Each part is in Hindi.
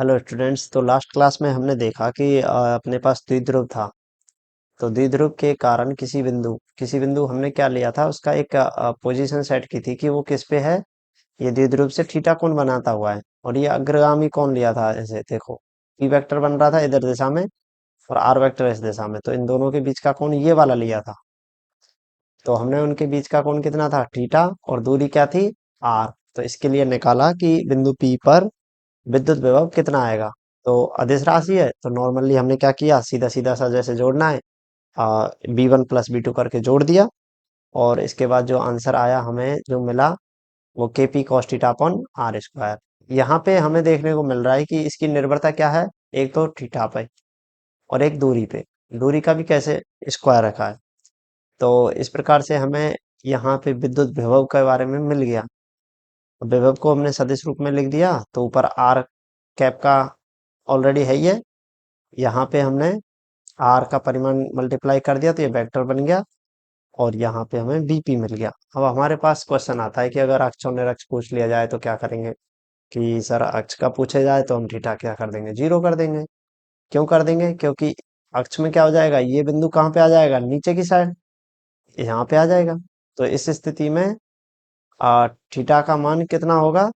Hello students. तो लास्ट क्लास में हमने देखा कि अपने पास द्विध्रुव था। तो द्विध्रुव के कारण किसी बिंदु हमने क्या लिया था, उसका एक पोजीशन सेट की थी कि वो किस पे है। ये द्विध्रुव से थीटा कोण बनाता हुआ है और ये अग्रगामी कोण लिया था। ऐसे देखो, पी वेक्टर बन रहा था इधर दिशा में और आर वेक्टर इस दिशा में, तो इन दोनों के बीच का कोण ये वाला लिया था। तो हमने उनके बीच का कोण कितना था, थीटा, और दूरी क्या थी, आर। तो इसके लिए निकाला कि बिंदु पी पर विद्युत विभव कितना आएगा। तो अदिश राशि है, तो नॉर्मली हमने क्या किया, सीधा सीधा सा जैसे जोड़ना है, B1 + B2 करके जोड़ दिया। और इसके बाद जो आंसर आया, हमें जो मिला, वो KP cos theta upon R square. यहाँ पे हमें देखने को मिल रहा है कि इसकी निर्भरता क्या है, एक तो थीटा पे और एक दूरी पे। दूरी का भी कैसे स्क्वायर रखा है। तो इस प्रकार से हमें यहाँ पे विद्युत विभव के बारे में मिल गया। विभव को हमने सदिश रूप में लिख दिया, तो ऊपर आर कैप का ऑलरेडी है ये। यहाँ पे हमने आर का परिमाण मल्टीप्लाई कर दिया, तो ये वेक्टर बन गया। और यहाँ पे हमें बीपी मिल गया। अब हमारे पास क्वेश्चन आता है कि अगर अक्ष और निरक्ष पूछ लिया जाए तो क्या करेंगे। कि सर अक्ष का पूछे जाए तो हम थीटा क्या कर देंगे, 0 कर देंगे। क्यों कर देंगे, क्योंकि अक्ष में क्या हो जाएगा, ये बिंदु कहाँ पे आ जाएगा, नीचे की साइड, यहाँ पे आ जाएगा। तो इस स्थिति में थीटा का मान कितना होगा,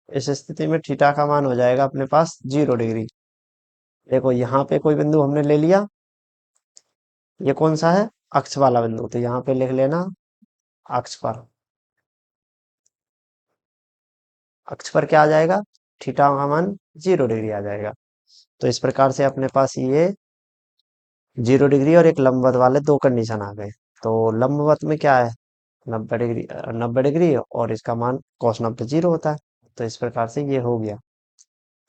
इस स्थिति में थीटा का मान हो जाएगा अपने पास 0 डिग्री। देखो यहाँ पे कोई बिंदु हमने ले लिया, ये कौन सा है, अक्ष वाला बिंदु, तो यहाँ पे लिख लेना अक्ष पर। अक्ष पर क्या आ जाएगा, थीटा का मान 0 डिग्री आ जाएगा। तो इस प्रकार से अपने पास ये 0 डिग्री और एक लंबवत वाले दो कंडीशन आ गए। तो लंबवत में क्या है, 90 डिग्री, 90 डिग्री, और इसका मान cos 90 0 होता है। तो इस प्रकार से ये हो गया।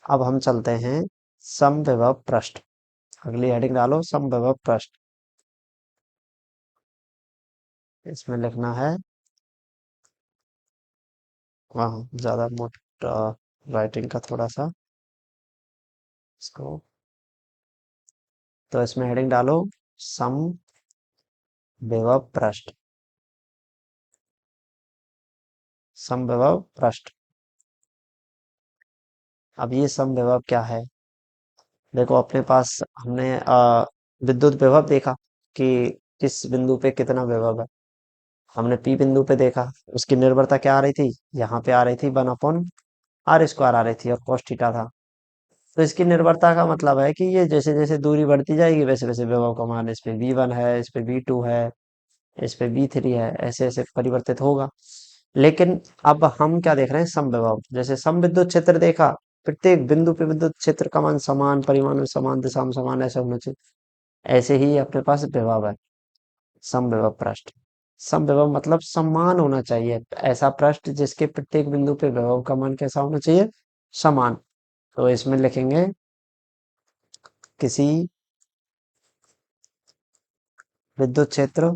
अब हम चलते हैं समविभव पृष्ठ। अगली हेडिंग डालो, समविभव पृष्ठ। इसमें लिखना है, वहाँ ज्यादा मोटा राइटिंग का थोड़ा सा इसको। तो इसमें हेडिंग डालो, समविभव पृष्ठ। समविभव पृष्ठ। अब ये समविभव क्या है, देखो अपने पास हमने विद्युत विभव देखा कि किस बिंदु पे कितना विभव है। हमने पी बिंदु पे देखा, उसकी निर्भरता क्या आ रही थी, यहाँ पे आ रही थी 1/r² आ रही थी और cos थीटा था। तो इसकी निर्भरता का मतलब है कि ये जैसे जैसे दूरी बढ़ती जाएगी वैसे वैसे विभव का मान, इस पे V1 है, इस पे V2 है, इस पे V3 है, ऐसे ऐसे परिवर्तित होगा। लेकिन अब हम क्या देख रहे हैं, समविभव। जैसे समविद्युत क्षेत्र देखा, प्रत्येक बिंदु पे विद्युत क्षेत्र का मान समान परिमाण में, समान दिशा में, समान ऐसा होना चाहिए। ऐसे ही अपने पास विभव है, समविभव पृष्ठ। समविभव मतलब समान होना चाहिए, ऐसा पृष्ठ जिसके प्रत्येक बिंदु पे विभव का मान कैसा होना चाहिए, समान। तो इसमें लिखेंगे, किसी विद्युत क्षेत्र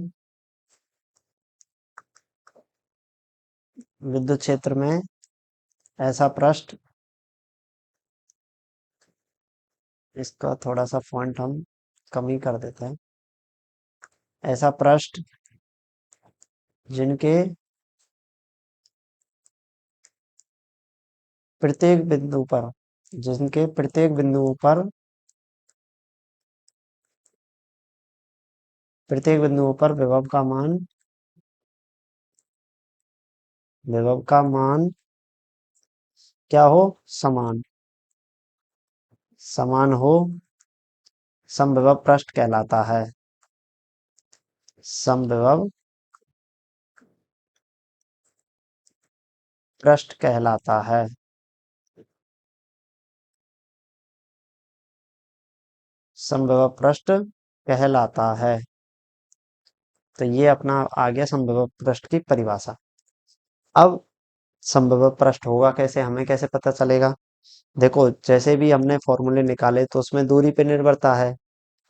विद्युत क्षेत्र में ऐसा पृष्ठ, इसका थोड़ा सा फॉन्ट हम कम ही कर देते हैं। ऐसा पृष्ठ जिनके प्रत्येक बिंदु पर जिनके प्रत्येक बिंदुओं पर प्रत्येक बिंदुओं पर विभव का मान क्या हो, समान समान हो, समविभव पृष्ठ कहलाता है। समविभव पृष्ठ कहलाता है। समविभव पृष्ठ कहलाता है। तो ये अपना आ गया समविभव पृष्ठ की परिभाषा। अब समविभव पृष्ठ होगा कैसे, हमें कैसे पता चलेगा। देखो जैसे भी हमने फॉर्मूले निकाले तो उसमें दूरी पे निर्भरता है।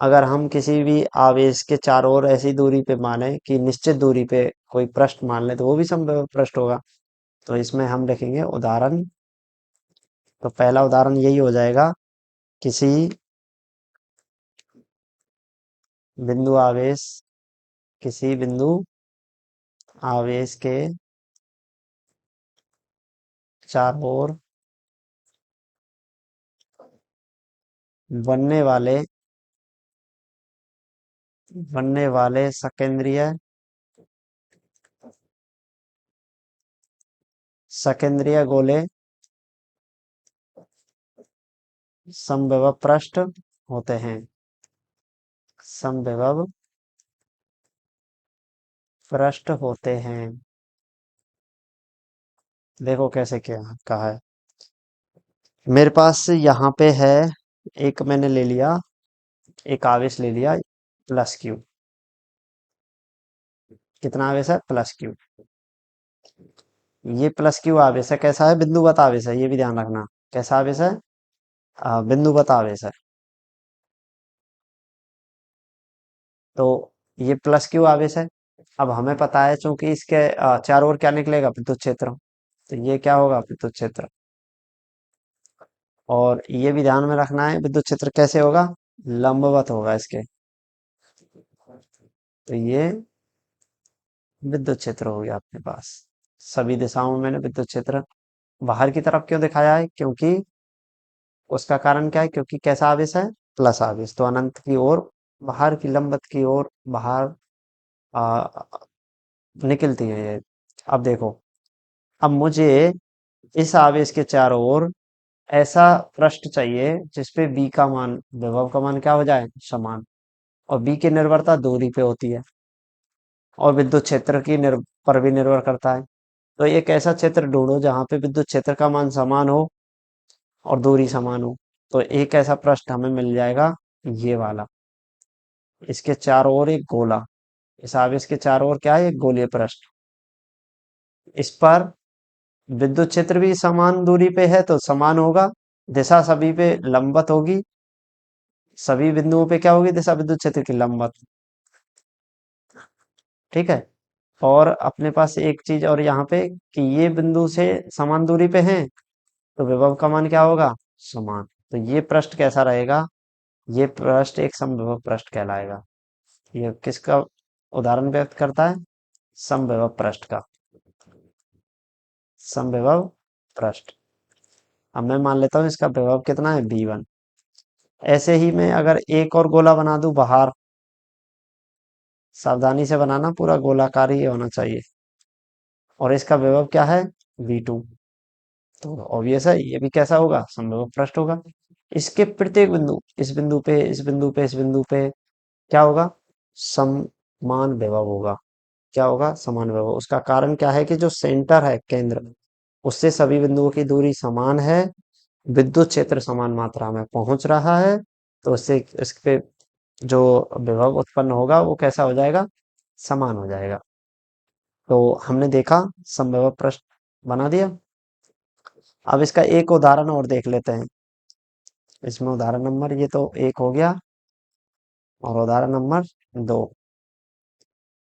अगर हम किसी भी आवेश के चारों ओर ऐसी दूरी पे माने कि निश्चित दूरी पे कोई पृष्ठ मान ले, तो वो भी समविभव पृष्ठ होगा। तो इसमें हम लिखेंगे उदाहरण। तो पहला उदाहरण यही हो जाएगा, किसी बिंदु आवेश किसी बिंदु आवेश के चारों ओर बनने वाले बनने वाले सकेंद्रीय गोले समविभव पृष्ठ होते हैं। समविभव पृष्ठ होते हैं। देखो कैसे क्या कहा है। मेरे पास यहाँ पे है, एक मैंने ले लिया, एक आवेश ले लिया प्लस क्यू। कितना आवेश है? Plus Q. ये प्लस क्यू आवेश है, कैसा है? बिंदुवत आवेश है, ये भी ध्यान रखना। कैसा आवेश है? बिंदुवत आवेश है। तो ये प्लस क्यू आवेश है। अब हमें पता है चूंकि इसके चारों ओर क्या निकलेगा? विद्युत क्षेत्र। तो ये क्या होगा? विद्युत क्षेत्र। और ये भी ध्यान में रखना है, विद्युत क्षेत्र कैसे होगा? लंबवत होगा इसके। तो ये विद्युत क्षेत्र हो गया अपने पास। सभी दिशाओं में मैंने विद्युत क्षेत्र बाहर की तरफ क्यों दिखाया है? क्योंकि उसका कारण क्या है? क्योंकि कैसा आवेश है? प्लस आवेश, तो अनंत की ओर, बाहर की लंबवत की ओर बाहर आ, निकलती है ये। अब देखो, अब मुझे इस आवेश के चारों ओर ऐसा पृष्ठ चाहिए जिसपे बी का मान, विभव का मान क्या हो जाए? समान। और बी की निर्भरता दूरी पे होती है, और विद्युत क्षेत्र पर भी निर्भर करता है। तो एक ऐसा क्षेत्र ढूंढो जहां पे विद्युत क्षेत्र का मान समान हो और दूरी समान हो। तो एक ऐसा पृष्ठ हमें मिल जाएगा, ये वाला। इसके चारों ओर एक गोला, इस आवेश के चारों ओर क्या है? एक गोलीय पृष्ठ। इस पर विद्युत क्षेत्र भी समान दूरी पे है, तो समान होगा। दिशा सभी पे लंबवत होगी। सभी बिंदुओं पे क्या होगी दिशा? विद्युत क्षेत्र की लंबवत। ठीक है। और अपने पास एक चीज और यहाँ पे, कि ये बिंदु से समान दूरी पे हैं, तो विभव का मान क्या होगा? समान। तो ये पृष्ठ कैसा रहेगा? ये पृष्ठ एक समविभव पृष्ठ कहलाएगा। ये किसका उदाहरण व्यक्त करता है? समविभव पृष्ठ का। समविभव पृष्ठ। अब मैं मान लेता हूँ इसका विभव कितना है? V1। ऐसे ही मैं अगर एक और गोला बना दूं बाहर, सावधानी से बनाना, पूरा गोलाकार ही होना चाहिए, और इसका विभव क्या है? V2। तो ऑब्वियस है ये भी कैसा होगा? समविभव पृष्ठ होगा। इसके प्रत्येक बिंदु, इस बिंदु पे, इस बिंदु पे, इस बिंदु पे क्या होगा? समान विभव होगा। क्या होगा? समान विभव। उसका कारण क्या है? कि जो सेंटर है, केंद्र, उससे सभी बिंदुओं की दूरी समान है, विद्युत क्षेत्र समान मात्रा में पहुंच रहा है, तो उससे इस पे जो विभव उत्पन्न होगा वो कैसा हो जाएगा? समान हो जाएगा। तो हमने देखा, समविभव पृष्ठ बना दिया। अब इसका एक उदाहरण और देख लेते हैं। इसमें उदाहरण नंबर, ये तो एक हो गया, और उदाहरण नंबर 2।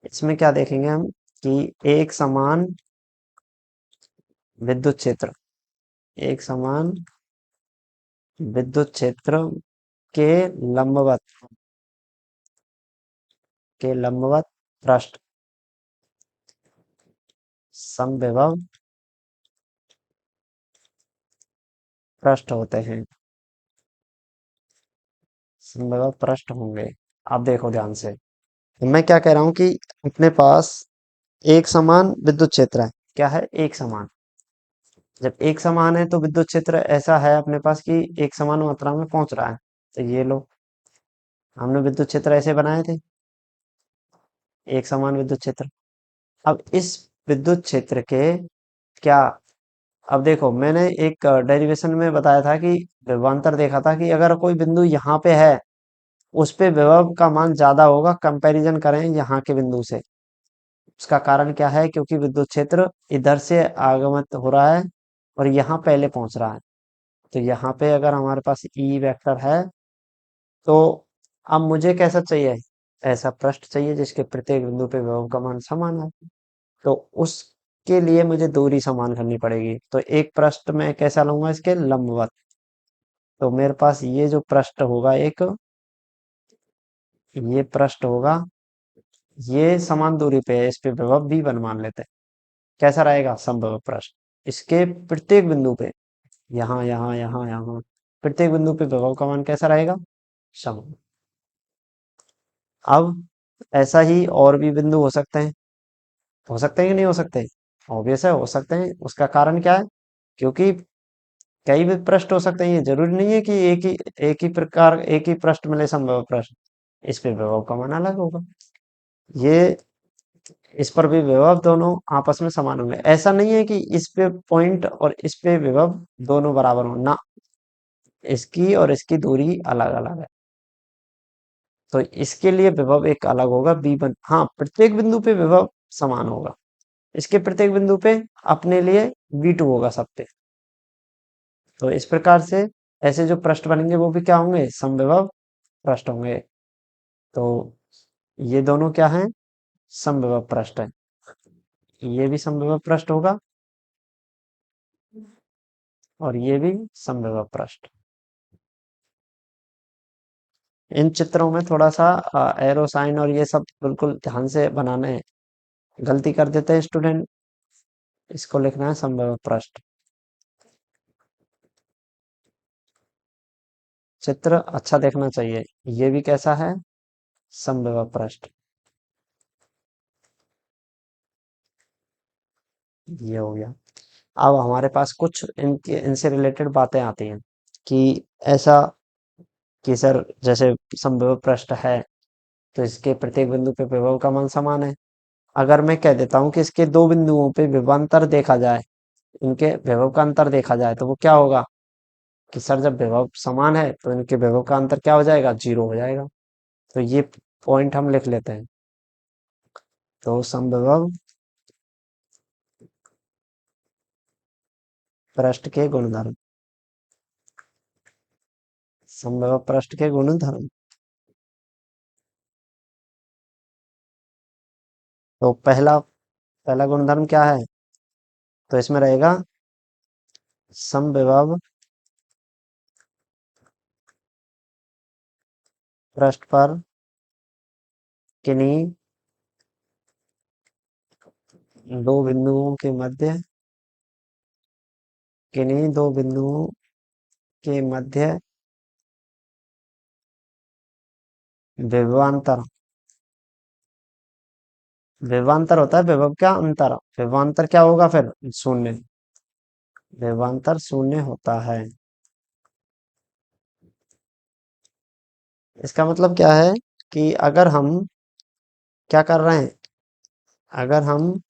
इसमें क्या देखेंगे हम? कि एक समान विद्युत क्षेत्र, एक समान विद्युत क्षेत्र के लंबवत पृष्ठ समविभव पृष्ठ होते हैं। समविभव पृष्ठ होंगे। अब देखो ध्यान से, मैं क्या कह रहा हूं? कि अपने पास एक समान विद्युत क्षेत्र है। क्या है? एक समान। जब एक समान है तो विद्युत क्षेत्र ऐसा है अपने पास कि एक समान मात्रा में पहुंच रहा है। तो ये लो, हमने विद्युत क्षेत्र ऐसे बनाए थे, एक समान विद्युत क्षेत्र। अब इस विद्युत क्षेत्र के क्या, अब देखो मैंने एक डेरिवेशन में बताया था कि विभवांतर देखा था, कि अगर कोई बिंदु यहाँ पे है, उस पे विभव का मान ज्यादा होगा, कंपैरिजन करें यहाँ के बिंदु से। उसका कारण क्या है? क्योंकि विद्युत क्षेत्र इधर से आगमन हो रहा है और यहाँ पहले पहुंच रहा है। तो यहाँ पे अगर हमारे पास ई वेक्टर है, तो अब मुझे कैसा चाहिए? ऐसा पृष्ठ चाहिए जिसके प्रत्येक बिंदु पे विभव का मान समान है। तो उसके लिए मुझे दूरी समान करनी पड़ेगी। तो एक पृष्ठ में कैसा लूंगा? इसके लंबवत। तो मेरे पास ये जो पृष्ठ होगा, एक ये पृष्ठ होगा, ये समान दूरी पे है, इस पे विभव V1 मान लेते हैं। कैसा रहेगा? समविभव पृष्ठ। इसके प्रत्येक बिंदु पे, यहाँ यहाँ यहाँ यहाँ प्रत्येक बिंदु पे विभव का मान कैसा रहेगा, समान। अब ऐसा ही और भी बिंदु हो सकते हैं कि नहीं हो सकते? ऑब्वियस है, हो सकते हैं। उसका कारण क्या है? क्योंकि कई भी पृष्ठ हो सकते हैं, ये जरूरी नहीं है कि एक ही पृष्ठ मिले समविभव पृष्ठ। इस पे विभव का मान अलग होगा, ये इस पर भी विभव दोनों आपस में समान होंगे। ऐसा नहीं है कि इस पे पॉइंट और इस पे विभव दोनों बराबर हो ना, इसकी और इसकी दूरी अलग अलग है, तो इसके लिए विभव एक अलग होगा V1। हाँ, प्रत्येक बिंदु पे विभव समान होगा, इसके प्रत्येक बिंदु पे अपने लिए V2 होगा सब पे। तो इस प्रकार से ऐसे जो पृष्ठ बनेंगे वो भी क्या होंगे, समविभव पृष्ठ होंगे। तो ये दोनों क्या हैं, समविभव पृष्ठ है। ये भी समविभव पृष्ठ होगा और ये भी समविभव पृष्ठ। इन चित्रों में थोड़ा सा एरो साइन और ये सब बिल्कुल ध्यान से बनाने हैं, गलती कर देते हैं स्टूडेंट। इसको लिखना है समविभव पृष्ठ। चित्र अच्छा देखना चाहिए। ये भी कैसा है, समविभव पृष्ठ। ये हो गया। अब हमारे पास कुछ इनके इनसे रिलेटेड बातें आती हैं कि ऐसा कि सर जैसे समविभव पृष्ठ है तो इसके प्रत्येक बिंदु पे विभव का मान समान है। अगर मैं कह देता हूँ कि इसके दो बिंदुओं पे विभवांतर देखा जाए, इनके विभव का अंतर देखा जाए, तो वो क्या होगा कि सर जब विभव समान है तो इनके विभव का अंतर क्या हो जाएगा, 0 हो जाएगा। तो ये पॉइंट हम लिख लेते हैं। तो समविभव पृष्ठ के गुणधर्म, समविभव पृष्ठ के गुणधर्म। तो पहला पहला गुणधर्म क्या है, तो इसमें रहेगा समविभव पृष्ठ पर किन्हीं दो बिंदुओं के मध्य, किन्हीं दो बिंदुओं के मध्य विभवांतर, विभवांतर होता है विभव का अंतर, विभवांतर क्या होगा फिर, शून्य। विभवांतर शून्य होता है। इसका मतलब क्या है कि अगर हम क्या कर रहे हैं, अगर हम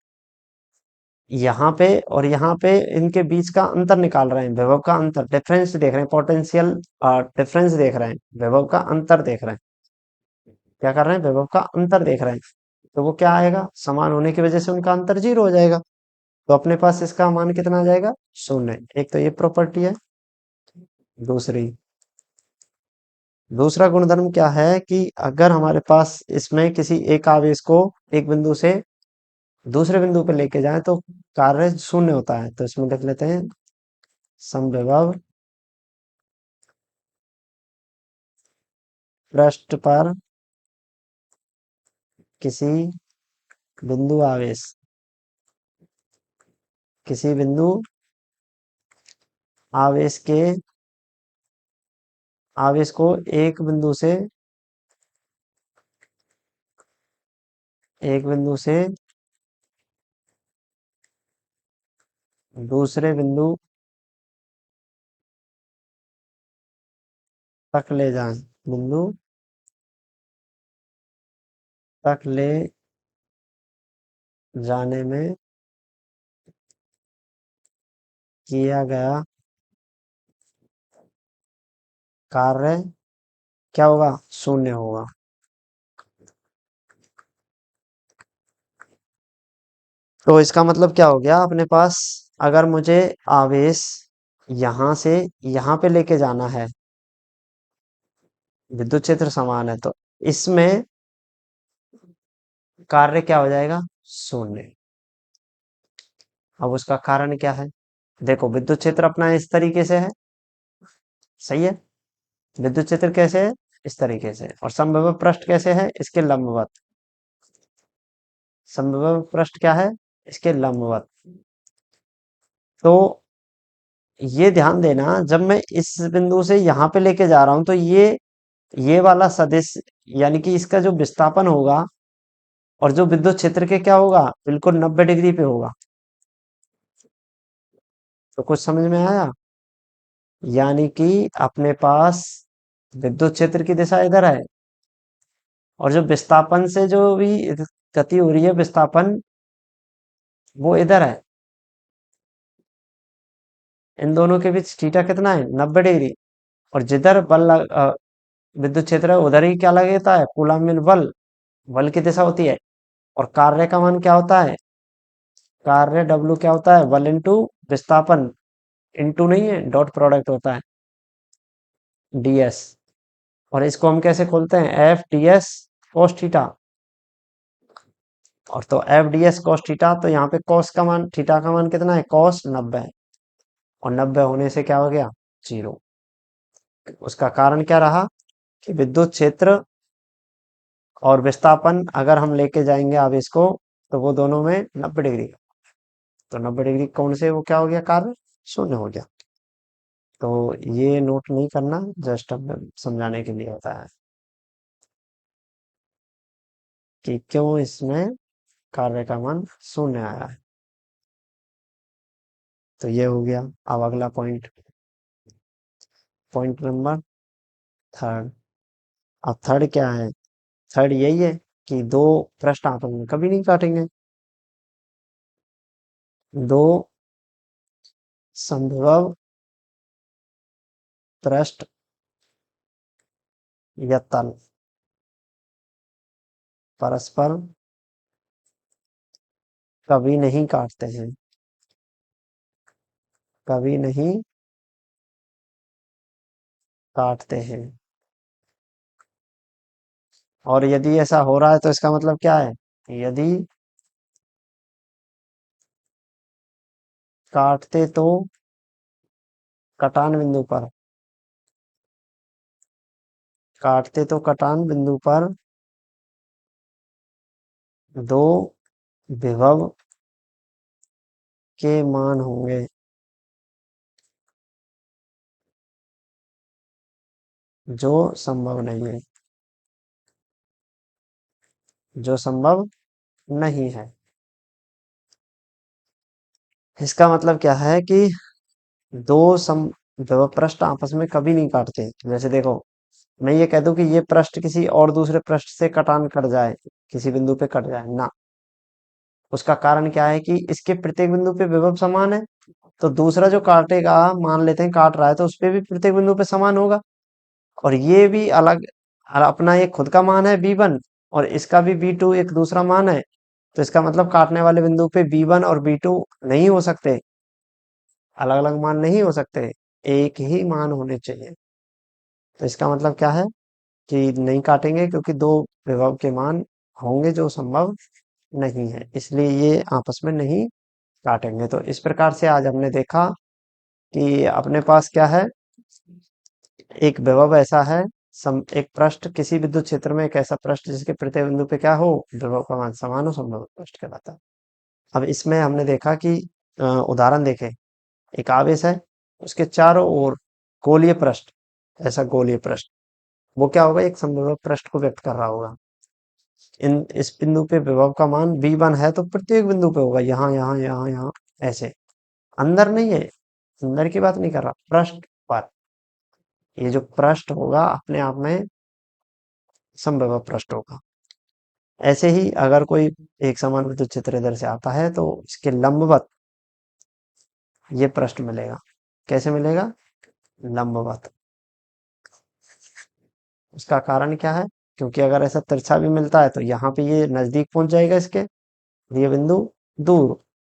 यहाँ पे और यहाँ पे इनके बीच का अंतर निकाल रहे हैं, विभव का अंतर, डिफरेंस देख रहे हैं, पोटेंशियल डिफरेंस देख रहे हैं, विभव का अंतर देख रहे हैं, क्या कर रहे हैं, विभव का अंतर देख रहे हैं, तो वो क्या आएगा, समान होने की वजह से उनका अंतर 0 हो जाएगा। तो अपने पास इसका मान कितना आ जाएगा, शून्य। एक तो ये प्रॉपर्टी है। दूसरी दूसरा गुणधर्म क्या है कि अगर हमारे पास इसमें किसी एक आवेश को एक बिंदु से दूसरे बिंदु पे लेके जाएं तो कार्य शून्य होता है। तो इसमें लिख लेते हैं समविभव पृष्ठ पर किसी बिंदु आवेश, किसी बिंदु आवेश के आवेश को एक बिंदु से दूसरे बिंदु तक ले जाएं, बिंदु तक ले जाने में किया गया कार्य क्या होगा, शून्य होगा। तो इसका मतलब क्या हो गया अपने पास, अगर मुझे आवेश यहां से यहां पे लेके जाना है, विद्युत क्षेत्र समान है, तो इसमें कार्य क्या हो जाएगा, शून्य। अब उसका कारण क्या है, देखो विद्युत क्षेत्र अपना इस तरीके से है, सही है, विद्युत क्षेत्र कैसे है, इस तरीके से, और समविभव पृष्ठ कैसे है, इसके लंबवत। समविभव पृष्ठ क्या है, इसके लंबवत। तो ये ध्यान देना, जब मैं इस बिंदु से यहाँ पे लेके जा रहा हूं तो ये वाला सदिश यानी कि इसका जो विस्थापन होगा और जो विद्युत क्षेत्र के क्या होगा, बिल्कुल 90 डिग्री पे होगा। तो कुछ समझ में आया? यानी कि अपने पास विद्युत क्षेत्र की दिशा इधर है और जो विस्थापन से जो भी गति हो रही है, विस्थापन वो इधर है। इन दोनों के बीच थीटा कितना है, 90 डिग्री। और जिधर विद्युत क्षेत्र है उधर ही क्या लगेता है, कूलम्ब बल, बल की दिशा होती है। और कार्य का मान क्या होता है, कार्य डब्ल्यू क्या होता है, बल इंटू विस्थापन, इंटू नहीं है, डॉट प्रोडक्ट होता है, डीएस। और इसको हम कैसे खोलते हैं, F D S cos theta. और तो F D S cos theta, तो यहाँ पे कोस का मान, थीटा का मान कितना है, कोस 90। और 90 होने से क्या हो गया, 0। उसका कारण क्या रहा कि विद्युत क्षेत्र और विस्थापन अगर हम लेके जाएंगे अब इसको, तो वो दोनों में 90 डिग्री। तो 90 डिग्री कौन से वो क्या हो गया, कार्य शून्य हो गया। तो ये नोट नहीं करना, जस्ट अब समझाने के लिए होता है कि क्यों इसमें कार्य का मान शून्य आया है। तो ये हो गया। अब अगला पॉइंट, पॉइंट नंबर थर्ड। अब थर्ड क्या है, थर्ड यही है कि दो पृष्ठ आपस में कभी नहीं काटेंगे। दो संभव पृष्ठ या तल परस्पर कभी नहीं काटते हैं, कभी नहीं काटते हैं। और यदि ऐसा हो रहा है तो इसका मतलब क्या है, यदि काटते तो कटान बिंदु पर, काटते तो कटान बिंदु पर दो विभव के मान होंगे जो संभव नहीं है, जो संभव नहीं है। इसका मतलब क्या है कि दो सम विभव पृष्ठ आपस में कभी नहीं काटते। जैसे देखो, मैं ये कह दूं कि ये पृष्ठ किसी और दूसरे पृष्ठ से कटान कट जाए, किसी बिंदु पे कट जाए ना, उसका कारण क्या है कि इसके प्रत्येक बिंदु पे विभव समान है। तो दूसरा जो काटेगा, मान लेते हैं काट रहा है, तो उस पे भी प्रत्येक बिंदु पे समान होगा। और ये भी अलग, अपना एक खुद का मान है B1 और इसका भी B2 एक दूसरा मान है। तो इसका मतलब काटने वाले बिंदु पे B1 और B2 नहीं हो सकते, अलग अलग मान नहीं हो सकते, एक ही मान होने चाहिए। तो इसका मतलब क्या है कि नहीं काटेंगे, क्योंकि दो विभव के मान होंगे जो संभव नहीं है, इसलिए ये आपस में नहीं काटेंगे। तो इस प्रकार से आज हमने देखा कि अपने पास क्या है, एक विभव ऐसा है, एक पृष्ठ किसी विद्युत क्षेत्र में, एक ऐसा पृष्ठ जिसके प्रत्येक बिंदु पे क्या हो, विभव का मान समान हो, संभव पृष्ठ कहलाता है। अब इसमें हमने देखा कि उदाहरण देखें, एक आवेश है, उसके चारों ओर गोलीय पृष्ठ, ऐसा गोलीय पृष्ठ, वो क्या होगा, एक समविभव पृष्ठ को व्यक्त कर रहा होगा। इस बिंदु पे विभव का मान V1 है, तो प्रत्येक बिंदु पे होगा, यहाँ यहाँ यहाँ यहाँ, ऐसे। अंदर नहीं है, अंदर की बात नहीं कर रहा, पृष्ठ पर। ये जो पृष्ठ होगा अपने आप में समविभव पृष्ठ होगा। ऐसे ही अगर कोई एक समान विद्युत क्षेत्र इधर से आता है तो इसके लंबवत ये पृष्ठ मिलेगा। कैसे मिलेगा, लंबवत। उसका कारण क्या है, क्योंकि अगर ऐसा तिरछा भी मिलता है तो यहाँ पे ये नजदीक पहुंच जाएगा इसके, ये बिंदु दूर,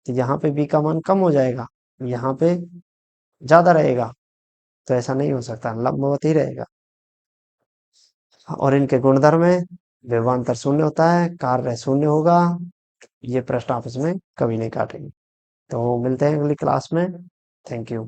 तो यहाँ पे b का मान कम हो जाएगा, यहाँ पे ज्यादा रहेगा। तो ऐसा नहीं हो सकता, लंबवत ही रहेगा। और इनके गुणधर्म है, विभवांतर शून्य होता है, कार्य शून्य होगा, ये प्रश्न आपस में कभी नहीं काटेंगे। तो मिलते हैं अगली क्लास में। Thank you.